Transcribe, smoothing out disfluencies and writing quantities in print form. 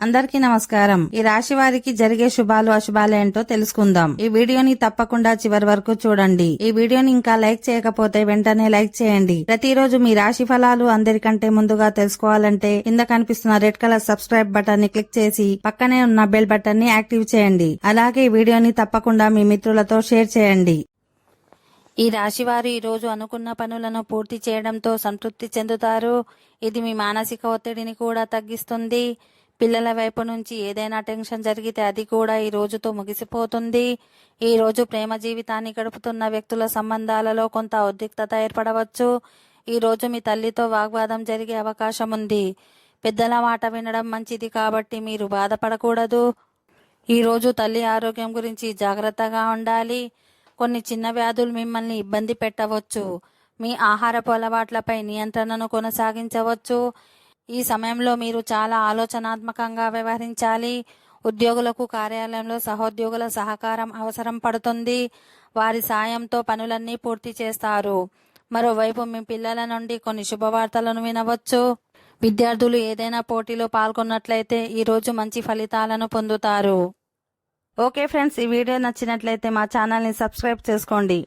అందరికీ నమస్కారం. ఈ రాశి వారికి జరిగే శుభాలు అశుభాలు ఏంటో తెలుసుకుందాం. ఈ వీడియోని తప్పకుండా చివరి వరకు చూడండి. ఈ వీడియోని ఇంకా లైక్ చేయకపోతే వెంటనే లైక్ చేయండి. ప్రతిరోజు మీ రాశి ఫలాలు అందరికంటే ముందుగా తెలుసుకోవాలంటే కింద కనిపిస్తున్న రెడ్ కలర్ సబ్స్క్రైబ్ బటన్ ని క్లిక్ చేసి పక్కనే ఉన్న బెల్ బటన్ ని యాక్టివ్ చేయండి. అలాగే ఈ వీడియోని తప్పకుండా మీ మిత్రులతో షేర్ చేయండి. ఈ రాశివారు ఈ రోజు అనుకున్న పనులను పూర్తి చేయడంతో సంతృప్తి చెందుతారు. ఇది మీ మానసిక ఒత్తిడిని కూడా తగ్గిస్తుంది. పిల్లల వైపు నుంచి ఏదైనా టెన్షన్ జరిగితే అది కూడా ఈ రోజుతో ముగిసిపోతుంది. ఈ రోజు ప్రేమ జీవితాన్ని గడుపుతున్న వ్యక్తుల సంబంధాలలో కొంత ఉద్రిక్తత ఏర్పడవచ్చు. ఈ రోజు మీ తల్లితో వాగ్వాదం జరిగే అవకాశం ఉంది. పెద్దల మాట వినడం మంచిది కాబట్టి మీరు బాధపడకూడదు. ఈ రోజు తల్లి ఆరోగ్యం గురించి జాగ్రత్తగా ఉండాలి. కొన్ని చిన్న వ్యాధులు మిమ్మల్ని ఇబ్బంది పెట్టవచ్చు. మీ ఆహారపు అలవాట్లపై నియంత్రణను కొనసాగించవచ్చు. ఈ సమయంలో మీరు చాలా ఆలోచనాత్మకంగా వ్యవహరించాలి. ఉద్యోగులకు కార్యాలయంలో సహోద్యోగుల సహకారం అవసరం పడుతుంది. వారి సాయంతో పనులన్నీ పూర్తి చేస్తారు. మరోవైపు మీ పిల్లల నుండి కొన్ని శుభవార్తలను వినవచ్చు. విద్యార్థులు ఏదైనా పోటీలో పాల్గొన్నట్లయితే ఈరోజు మంచి ఫలితాలను పొందుతారు. ఓకే ఫ్రెండ్స్, ఈ వీడియో నచ్చినట్లయితే మా ఛానల్ని సబ్స్క్రైబ్ చేసుకోండి.